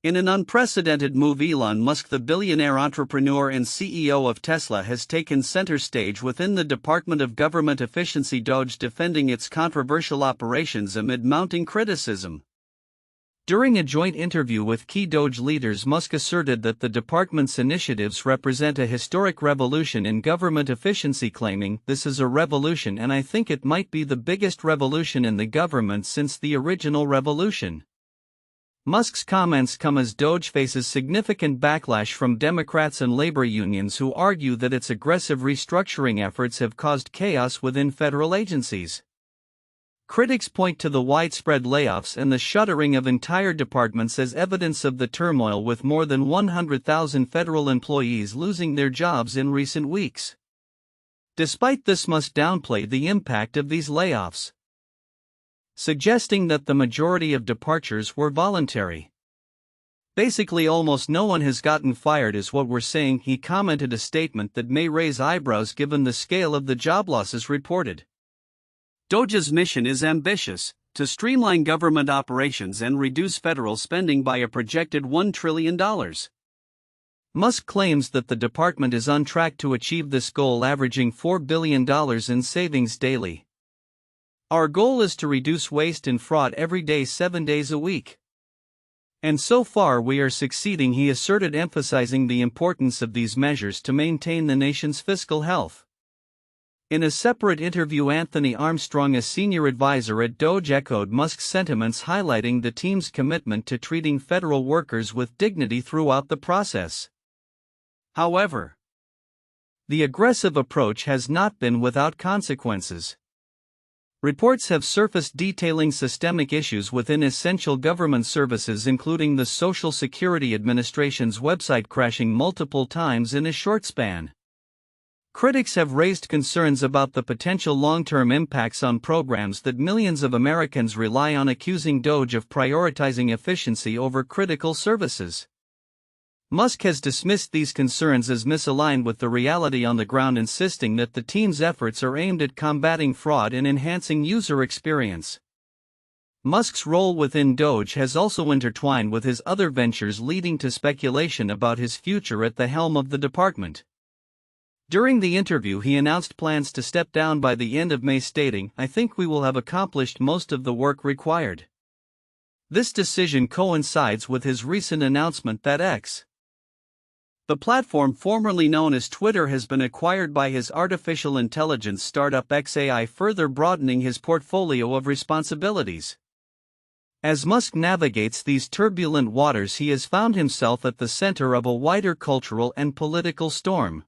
In an unprecedented move, Elon Musk, the billionaire entrepreneur and CEO of Tesla, has taken center stage within the Department of Government Efficiency DOGE, defending its controversial operations amid mounting criticism. During a joint interview with key DOGE leaders, Musk asserted that the department's initiatives represent a historic revolution in government efficiency, claiming, "This is a revolution, and I think it might be the biggest revolution in the government since the original revolution." Musk's comments come as DOGE faces significant backlash from Democrats and labor unions, who argue that its aggressive restructuring efforts have caused chaos within federal agencies. Critics point to the widespread layoffs and the shuttering of entire departments as evidence of the turmoil, with more than 100,000 federal employees losing their jobs in recent weeks. Despite this, Musk downplayed the impact of these layoffs, suggesting that the majority of departures were voluntary. "Basically, almost no one has gotten fired is what we're saying," he commented, a statement that may raise eyebrows given the scale of the job losses reported. DOGE's mission is ambitious: to streamline government operations and reduce federal spending by a projected $1 trillion. Musk claims that the department is on track to achieve this goal, averaging $4 billion in savings daily. "Our goal is to reduce waste and fraud every day, 7 days a week. And so far we are succeeding," he asserted, emphasizing the importance of these measures to maintain the nation's fiscal health. In a separate interview, Anthony Armstrong, a senior advisor at DOGE, echoed Musk's sentiments, highlighting the team's commitment to treating federal workers with dignity throughout the process. However, the aggressive approach has not been without consequences. Reports have surfaced detailing systemic issues within essential government services, including the Social Security Administration's website crashing multiple times in a short span. Critics have raised concerns about the potential long-term impacts on programs that millions of Americans rely on, accusing DOGE of prioritizing efficiency over critical services. Musk has dismissed these concerns as misaligned with the reality on the ground, insisting that the team's efforts are aimed at combating fraud and enhancing user experience. Musk's role within DOGE has also intertwined with his other ventures, leading to speculation about his future at the helm of the department. During the interview, he announced plans to step down by the end of May, stating, "I think we will have accomplished most of the work required." This decision coincides with his recent announcement that X, the platform formerly known as Twitter, has been acquired by his artificial intelligence startup XAI, further broadening his portfolio of responsibilities. As Musk navigates these turbulent waters, he has found himself at the center of a wider cultural and political storm.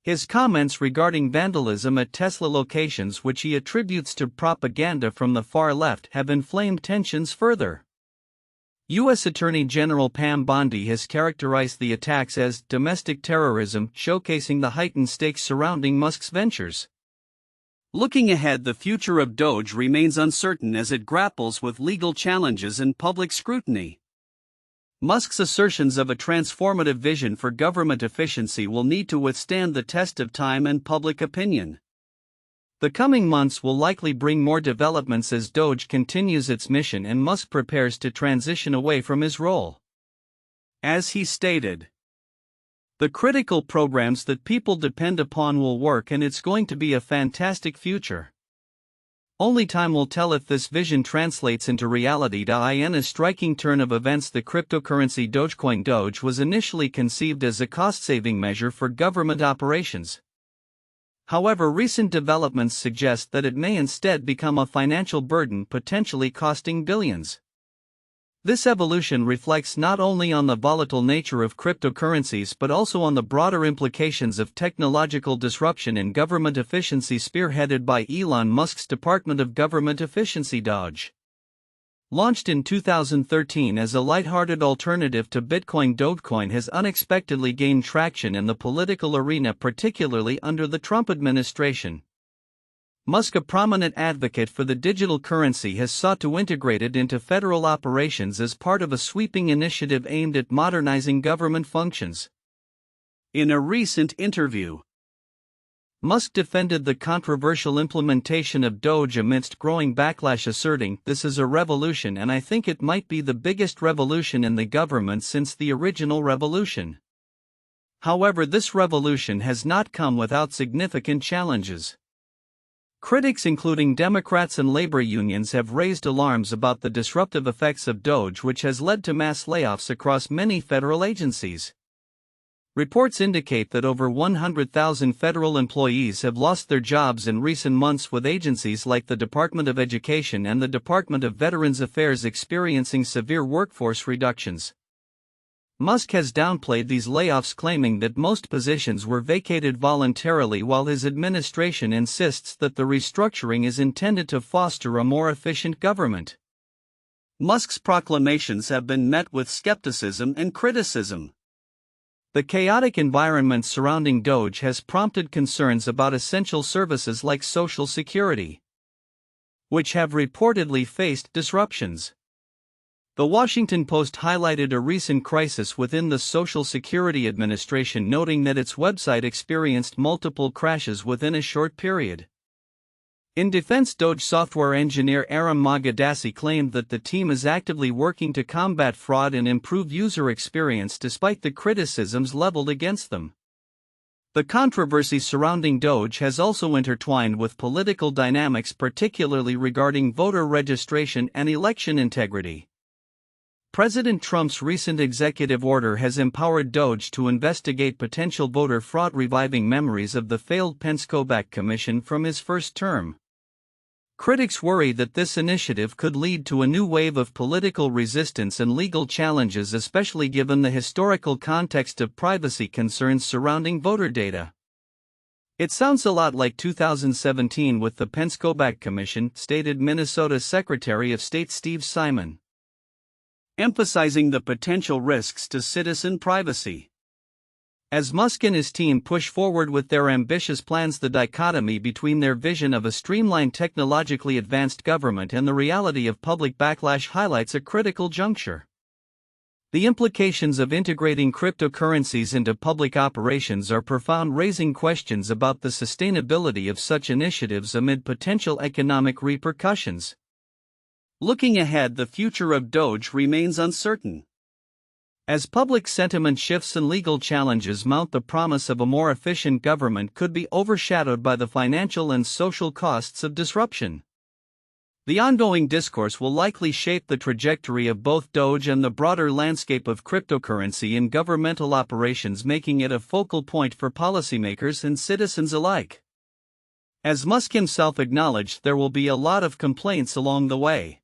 His comments regarding vandalism at Tesla locations, which he attributes to propaganda from the far left, have inflamed tensions further. U.S. Attorney General Pam Bondi has characterized the attacks as domestic terrorism, showcasing the heightened stakes surrounding Musk's ventures. Looking ahead, the future of DOGE remains uncertain as it grapples with legal challenges and public scrutiny. Musk's assertions of a transformative vision for government efficiency will need to withstand the test of time and public opinion. The coming months will likely bring more developments as DOGE continues its mission and Musk prepares to transition away from his role. As he stated, "The critical programs that people depend upon will work, and it's going to be a fantastic future. Only time will tell if this vision translates into reality." In a striking turn of events, the cryptocurrency Dogecoin DOGE was initially conceived as a cost-saving measure for government operations. However, recent developments suggest that it may instead become a financial burden, potentially costing billions. This evolution reflects not only on the volatile nature of cryptocurrencies but also on the broader implications of technological disruption in government efficiency, spearheaded by Elon Musk's Department of Government Efficiency DOGE. Launched in 2013 as a lighthearted alternative to Bitcoin, Dogecoin has unexpectedly gained traction in the political arena, particularly under the Trump administration. Musk, a prominent advocate for the digital currency, has sought to integrate it into federal operations as part of a sweeping initiative aimed at modernizing government functions. In a recent interview, Musk defended the controversial implementation of DOGE amidst growing backlash, asserting, "This is a revolution, and I think it might be the biggest revolution in the government since the original revolution." However, this revolution has not come without significant challenges. Critics including Democrats and labor unions have raised alarms about the disruptive effects of DOGE, which has led to mass layoffs across many federal agencies. Reports indicate that over 100,000 federal employees have lost their jobs in recent months, with agencies like the Department of Education and the Department of Veterans Affairs experiencing severe workforce reductions. Musk has downplayed these layoffs, claiming that most positions were vacated voluntarily, while his administration insists that the restructuring is intended to foster a more efficient government. Musk's proclamations have been met with skepticism and criticism. The chaotic environment surrounding DOGE has prompted concerns about essential services like Social Security, which have reportedly faced disruptions. The Washington Post highlighted a recent crisis within the Social Security Administration, noting that its website experienced multiple crashes within a short period. In defense, DOGE software engineer Aram Magadassi claimed that the team is actively working to combat fraud and improve user experience despite the criticisms leveled against them. The controversy surrounding DOGE has also intertwined with political dynamics, particularly regarding voter registration and election integrity. President Trump's recent executive order has empowered DOGE to investigate potential voter fraud, reviving memories of the failed Pence-Kobach Commission from his first term. Critics worry that this initiative could lead to a new wave of political resistance and legal challenges, especially given the historical context of privacy concerns surrounding voter data. "It sounds a lot like 2017 with the Pence-Kobach Commission," stated Minnesota Secretary of State Steve Simon, emphasizing the potential risks to citizen privacy. As Musk and his team push forward with their ambitious plans, the dichotomy between their vision of a streamlined, technologically advanced government and the reality of public backlash highlights a critical juncture. The implications of integrating cryptocurrencies into public operations are profound, raising questions about the sustainability of such initiatives amid potential economic repercussions. Looking ahead, the future of DOGE remains uncertain. As public sentiment shifts and legal challenges mount, the promise of a more efficient government could be overshadowed by the financial and social costs of disruption. The ongoing discourse will likely shape the trajectory of both DOGE and the broader landscape of cryptocurrency in governmental operations, making it a focal point for policymakers and citizens alike. As Musk himself acknowledged, there will be a lot of complaints along the way.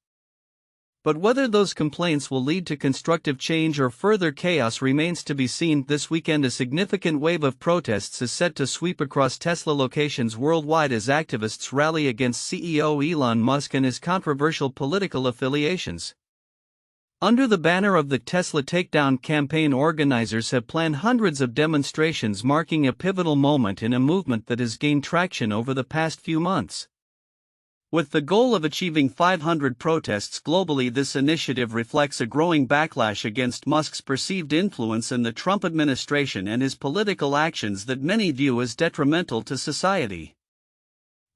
But whether those complaints will lead to constructive change or further chaos remains to be seen. This weekend, a significant wave of protests is set to sweep across Tesla locations worldwide as activists rally against CEO Elon Musk and his controversial political affiliations. Under the banner of the Tesla Takedown campaign, organizers have planned hundreds of demonstrations, marking a pivotal moment in a movement that has gained traction over the past few months. With the goal of achieving 500 protests globally, this initiative reflects a growing backlash against Musk's perceived influence in the Trump administration and his political actions that many view as detrimental to society.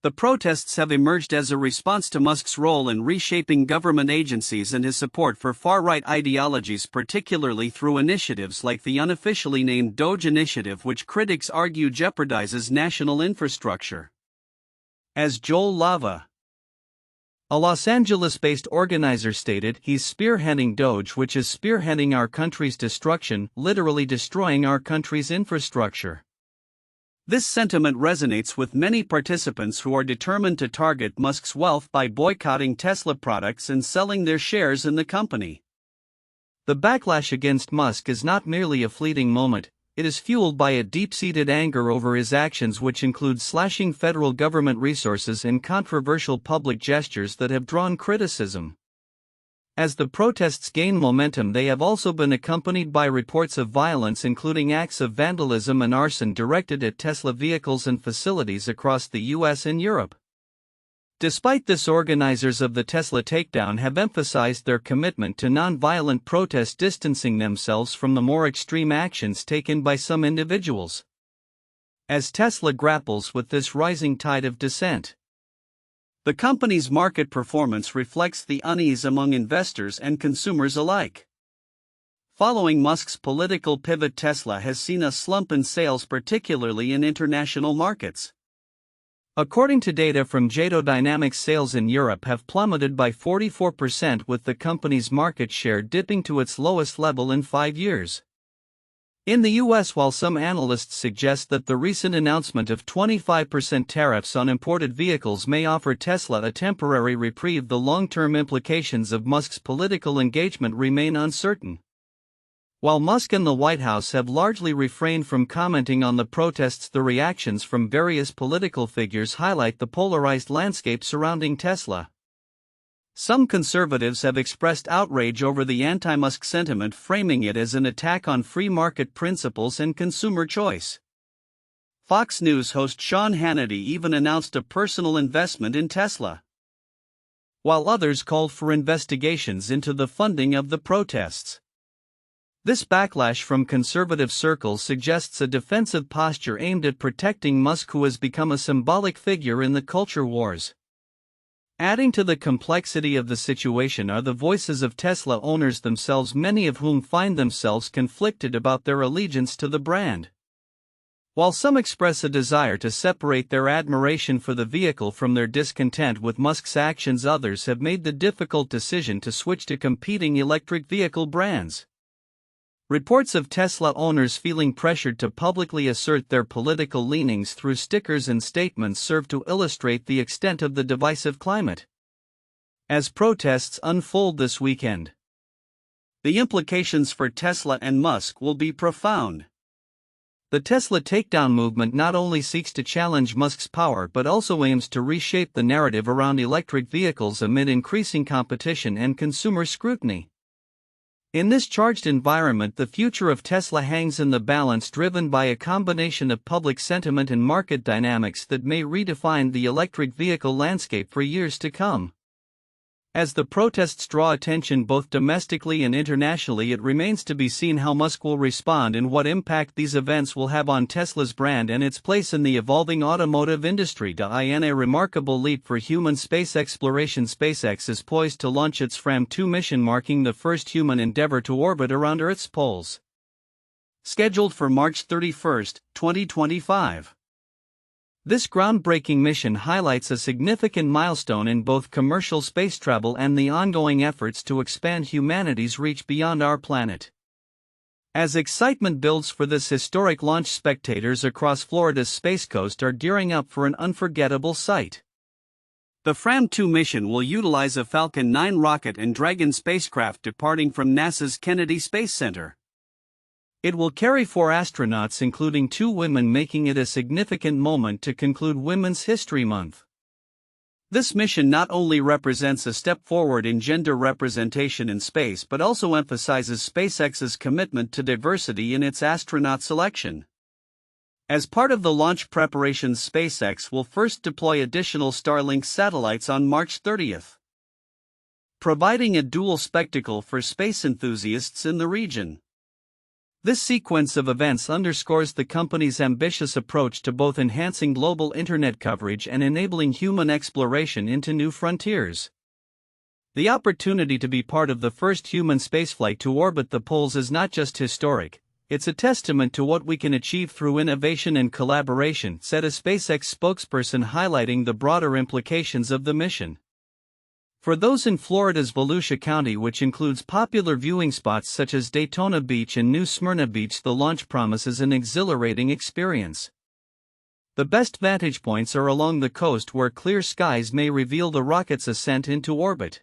The protests have emerged as a response to Musk's role in reshaping government agencies and his support for far-right ideologies, particularly through initiatives like the unofficially named DOGE initiative, which critics argue jeopardizes national infrastructure. As Joel Lava, a Los Angeles-based organizer, stated, "He's spearheading DOGE, which is spearheading our country's destruction, literally destroying our country's infrastructure." This sentiment resonates with many participants who are determined to target Musk's wealth by boycotting Tesla products and selling their shares in the company. The backlash against Musk is not merely a fleeting moment. It is fueled by a deep-seated anger over his actions, which include slashing federal government resources and controversial public gestures that have drawn criticism. As the protests gain momentum, they have also been accompanied by reports of violence, including acts of vandalism and arson directed at Tesla vehicles and facilities across the US and Europe. Despite this, organizers of the Tesla takedown have emphasized their commitment to non-violent protest, distancing themselves from the more extreme actions taken by some individuals. as Tesla grapples with this rising tide of dissent. The company's market performance reflects the unease among investors and consumers alike. Following Musk's political pivot, Tesla has seen a slump in sales, particularly in international markets. According to data from JATO Dynamics, sales in Europe have plummeted by 44%, with the company's market share dipping to its lowest level in 5 years. In the US, while some analysts suggest that the recent announcement of 25% tariffs on imported vehicles may offer Tesla a temporary reprieve, the long-term implications of Musk's political engagement remain uncertain. While Musk and the White House have largely refrained from commenting on the protests, the reactions from various political figures highlight the polarized landscape surrounding Tesla. Some conservatives have expressed outrage over the anti-Musk sentiment, framing it as an attack on free market principles and consumer choice. Fox News host Sean Hannity even announced a personal investment in Tesla, while others called for investigations into the funding of the protests. This backlash from conservative circles suggests a defensive posture aimed at protecting Musk, who has become a symbolic figure in the culture wars. Adding to the complexity of the situation are the voices of Tesla owners themselves, many of whom find themselves conflicted about their allegiance to the brand. While some express a desire to separate their admiration for the vehicle from their discontent with Musk's actions, others have made the difficult decision to switch to competing electric vehicle brands. Reports of Tesla owners feeling pressured to publicly assert their political leanings through stickers and statements serve to illustrate the extent of the divisive climate. As protests unfold this weekend, the implications for Tesla and Musk will be profound. The Tesla takedown movement not only seeks to challenge Musk's power but also aims to reshape the narrative around electric vehicles amid increasing competition and consumer scrutiny. In this charged environment, the future of Tesla hangs in the balance, driven by a combination of public sentiment and market dynamics that may redefine the electric vehicle landscape for years to come. As the protests draw attention both domestically and internationally, it remains to be seen how Musk will respond and what impact these events will have on Tesla's brand and its place in the evolving automotive industry. In a remarkable leap for human space exploration, SpaceX is poised to launch its Fram-2 mission, marking the first human endeavor to orbit around Earth's poles. Scheduled for March 31, 2025. This groundbreaking mission highlights a significant milestone in both commercial space travel and the ongoing efforts to expand humanity's reach beyond our planet. As excitement builds for this historic launch, spectators across Florida's Space Coast are gearing up for an unforgettable sight. The Fram-2 mission will utilize a Falcon 9 rocket and Dragon spacecraft departing from NASA's Kennedy Space Center. It will carry 4 astronauts, including 2 women, making it a significant moment to conclude Women's History Month. This mission not only represents a step forward in gender representation in space but also emphasizes SpaceX's commitment to diversity in its astronaut selection. As part of the launch preparations, SpaceX will first deploy additional Starlink satellites on March 30, providing a dual spectacle for space enthusiasts in the region. This sequence of events underscores the company's ambitious approach to both enhancing global internet coverage and enabling human exploration into new frontiers. The opportunity to be part of the first human spaceflight to orbit the poles is not just historic, it's a testament to what we can achieve through innovation and collaboration, said a SpaceX spokesperson, highlighting the broader implications of the mission. For those in Florida's Volusia County, which includes popular viewing spots such as Daytona Beach and New Smyrna Beach, the launch promises an exhilarating experience. The best vantage points are along the coast, where clear skies may reveal the rocket's ascent into orbit.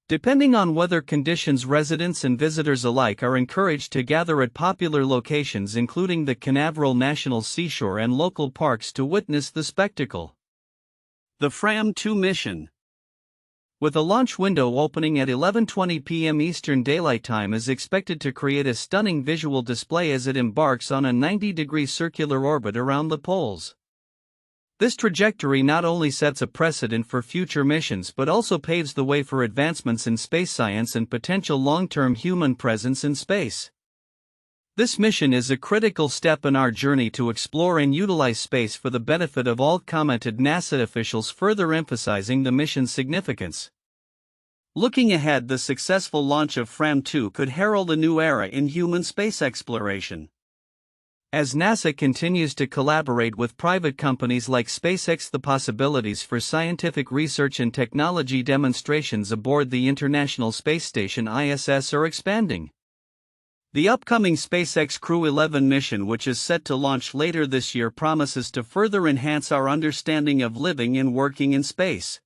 Depending on weather conditions, residents and visitors alike are encouraged to gather at popular locations including the Canaveral National Seashore and local parks to witness the spectacle. The Fram-2 mission, with a launch window opening at 11:20 p.m. Eastern Daylight Time, is expected to create a stunning visual display as it embarks on a 90-degree circular orbit around the poles. This trajectory not only sets a precedent for future missions but also paves the way for advancements in space science and potential long-term human presence in space. This mission is a critical step in our journey to explore and utilize space for the benefit of all, commented NASA officials, further emphasizing the mission's significance. Looking ahead, the successful launch of Fram2 could herald a new era in human space exploration. As NASA continues to collaborate with private companies like SpaceX, the possibilities for scientific research and technology demonstrations aboard the International Space Station (ISS) are expanding. The upcoming SpaceX Crew 11 mission, which is set to launch later this year, promises to further enhance our understanding of living and working in space,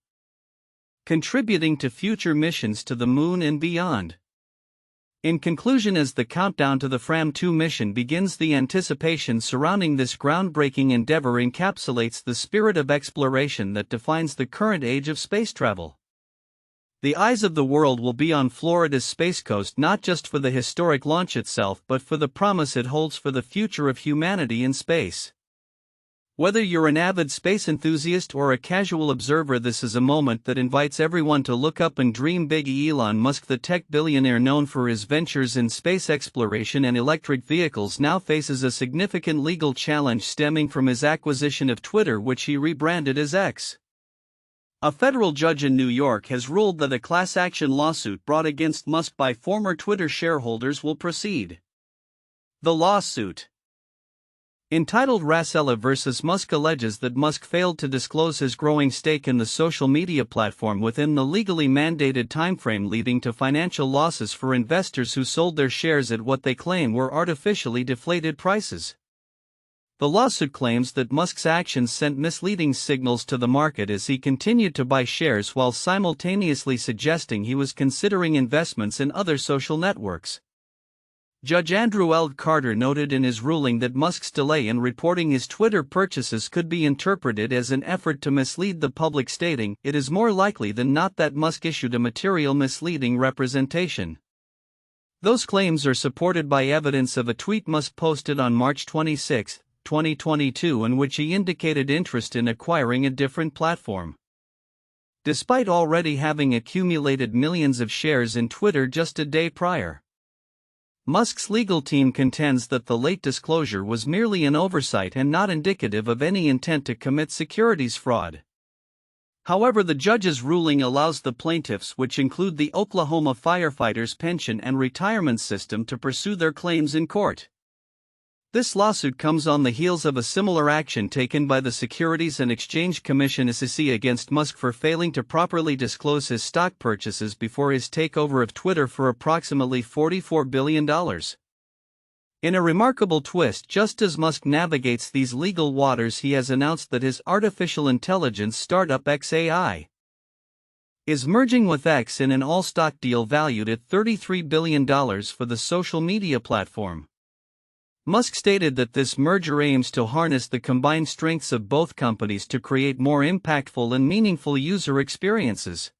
contributing to future missions to the Moon and beyond. In conclusion, as the countdown to the Fram2 mission begins, the anticipation surrounding this groundbreaking endeavor encapsulates the spirit of exploration that defines the current age of space travel. The eyes of the world will be on Florida's Space Coast, not just for the historic launch itself, but for the promise it holds for the future of humanity in space. Whether you're an avid space enthusiast or a casual observer, this is a moment that invites everyone to look up and dream big. Elon Musk, the tech billionaire known for his ventures in space exploration and electric vehicles, now faces a significant legal challenge stemming from his acquisition of Twitter, which he rebranded as X. A federal judge in New York has ruled that a class action lawsuit brought against Musk by former Twitter shareholders will proceed. The lawsuit, entitled Rasella vs. Musk, alleges that Musk failed to disclose his growing stake in the social media platform within the legally mandated timeframe, leading to financial losses for investors who sold their shares at what they claim were artificially deflated prices. The lawsuit claims that Musk's actions sent misleading signals to the market as he continued to buy shares while simultaneously suggesting he was considering investments in other social networks. Judge Andrew L. Carter noted in his ruling that Musk's delay in reporting his Twitter purchases could be interpreted as an effort to mislead the public, stating, "It is more likely than not that Musk issued a material misleading representation. Those claims are supported by evidence of a tweet Musk posted on March 26, 2022, in which he indicated interest in acquiring a different platform, despite already having accumulated millions of shares in Twitter just a day prior." Musk's legal team contends that the late disclosure was merely an oversight and not indicative of any intent to commit securities fraud. However, the judge's ruling allows the plaintiffs, which include the Oklahoma Firefighters Pension and Retirement System, to pursue their claims in court. This lawsuit comes on the heels of a similar action taken by the Securities and Exchange Commission (SEC) against Musk for failing to properly disclose his stock purchases before his takeover of Twitter for approximately $44 billion. In a remarkable twist, just as Musk navigates these legal waters, he has announced that his artificial intelligence startup xAI is merging with X in an all-stock deal valued at $33 billion for the social media platform. Musk stated that this merger aims to harness the combined strengths of both companies to create more impactful and meaningful user experiences.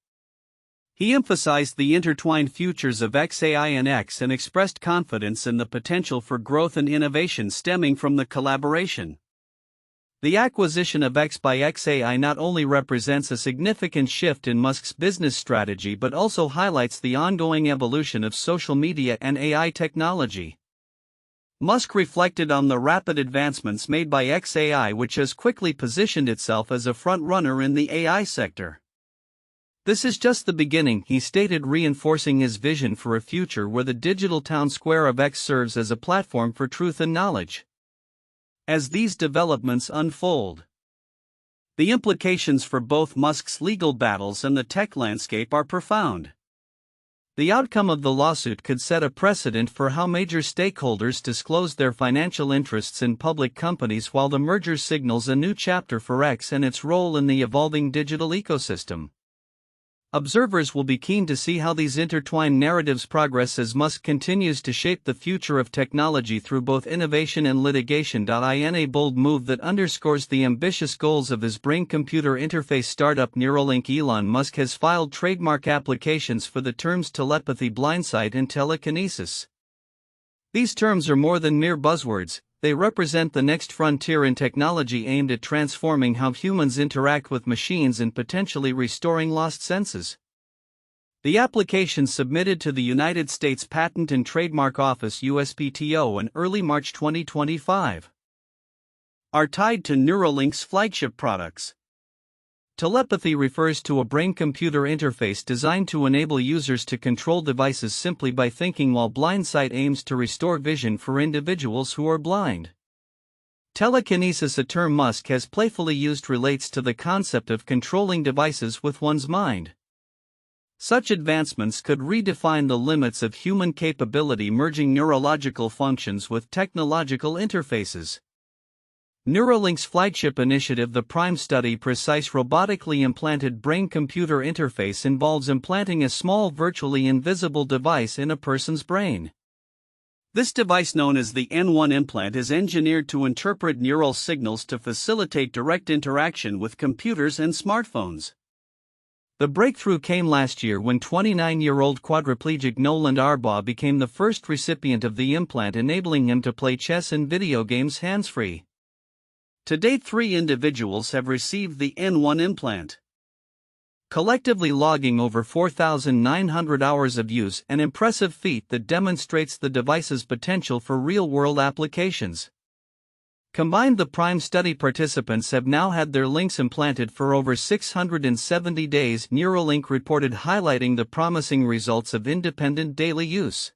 He emphasized the intertwined futures of xAI and X and expressed confidence in the potential for growth and innovation stemming from the collaboration. The acquisition of X by xAI not only represents a significant shift in Musk's business strategy but also highlights the ongoing evolution of social media and AI technology. Musk reflected on the rapid advancements made by xAI, which has quickly positioned itself as a front-runner in the AI sector. "This is just the beginning," he stated, reinforcing his vision for a future where the digital town square of X serves as a platform for truth and knowledge. As these developments unfold, the implications for both Musk's legal battles and the tech landscape are profound. The outcome of the lawsuit could set a precedent for how major stakeholders disclose their financial interests in public companies, while the merger signals a new chapter for X and its role in the evolving digital ecosystem. Observers will be keen to see how these intertwined narratives progress as Musk continues to shape the future of technology through both innovation and litigation. In a bold move that underscores the ambitious goals of his brain-computer interface startup Neuralink, Elon Musk has filed trademark applications for the terms telepathy, blindsight, and telekinesis. These terms are more than mere buzzwords. They represent the next frontier in technology aimed at transforming how humans interact with machines and potentially restoring lost senses. The application submitted to the United States Patent and Trademark Office USPTO in early March 2025 are tied to Neuralink's flagship products. Telepathy refers to a brain-computer interface designed to enable users to control devices simply by thinking, while blindsight aims to restore vision for individuals who are blind. Telekinesis, a term Musk has playfully used, relates to the concept of controlling devices with one's mind. Such advancements could redefine the limits of human capability, merging neurological functions with technological interfaces. Neuralink's flagship initiative, the PRIME study, precise robotically implanted brain-computer interface, involves implanting a small virtually invisible device in a person's brain. This device, known as the N1 implant, is engineered to interpret neural signals to facilitate direct interaction with computers and smartphones. The breakthrough came last year when 29-year-old quadriplegic Nolan Arbaugh became the first recipient of the implant, enabling him to play chess and video games hands-free. To date, 3 individuals have received the N1 implant, collectively logging over 4,900 hours of use, an impressive feat that demonstrates the device's potential for real-world applications. Combined, the PRIME study participants have now had their links implanted for over 670 days, Neuralink reported, highlighting the promising results of independent daily use.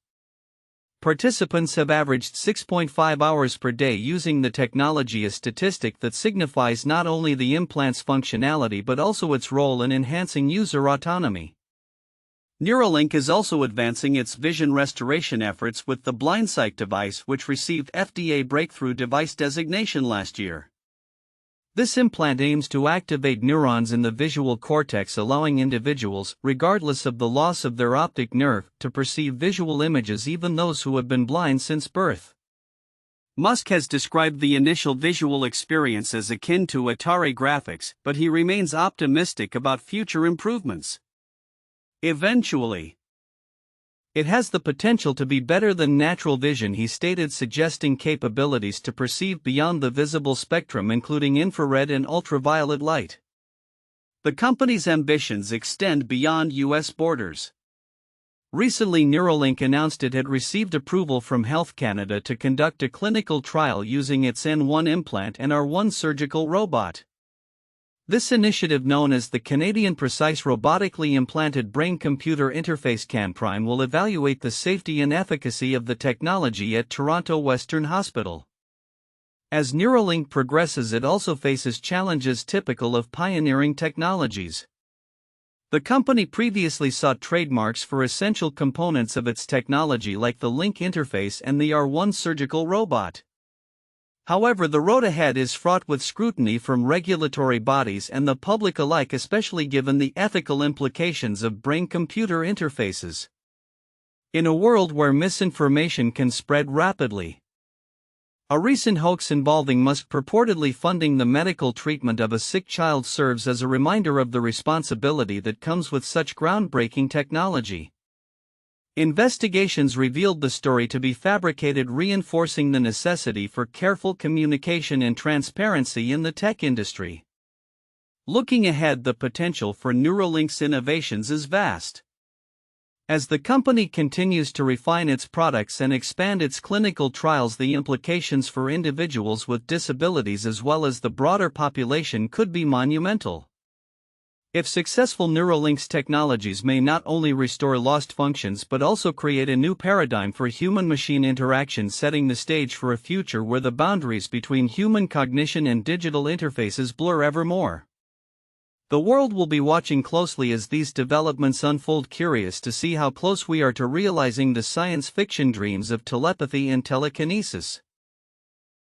Participants have averaged 6.5 hours per day using the technology, a statistic that signifies not only the implant's functionality but also its role in enhancing user autonomy. Neuralink is also advancing its vision restoration efforts with the blindsight device, which received FDA breakthrough device designation last year. This implant aims to activate neurons in the visual cortex, allowing individuals, regardless of the loss of their optic nerve, to perceive visual images, even those who have been blind since birth. Musk has described the initial visual experience as akin to Atari graphics, but he remains optimistic about future improvements. Eventually, it has the potential to be better than natural vision, he stated, suggesting capabilities to perceive beyond the visible spectrum, including infrared and ultraviolet light. The company's ambitions extend beyond U.S. borders. Recently, Neuralink announced it had received approval from Health Canada to conduct a clinical trial using its N1 implant and R1 surgical robot. This initiative, known as the Canadian Precise Robotically Implanted Brain-Computer Interface CanPrime, will evaluate the safety and efficacy of the technology at Toronto Western Hospital. As Neuralink progresses, it also faces challenges typical of pioneering technologies. The company previously sought trademarks for essential components of its technology like the Link interface and the R1 surgical robot. However, the road ahead is fraught with scrutiny from regulatory bodies and the public alike, especially given the ethical implications of brain-computer interfaces. In a world where misinformation can spread rapidly, a recent hoax involving Musk purportedly funding the medical treatment of a sick child serves as a reminder of the responsibility that comes with such groundbreaking technology. Investigations revealed the story to be fabricated, reinforcing the necessity for careful communication and transparency in the tech industry. Looking ahead, the potential for Neuralink's innovations is vast. As the company continues to refine its products and expand its clinical trials, the implications for individuals with disabilities as well as the broader population could be monumental. If successful, Neuralink's technologies may not only restore lost functions but also create a new paradigm for human-machine interaction, setting the stage for a future where the boundaries between human cognition and digital interfaces blur ever more. The world will be watching closely as these developments unfold, curious to see how close we are to realizing the science fiction dreams of telepathy and telekinesis.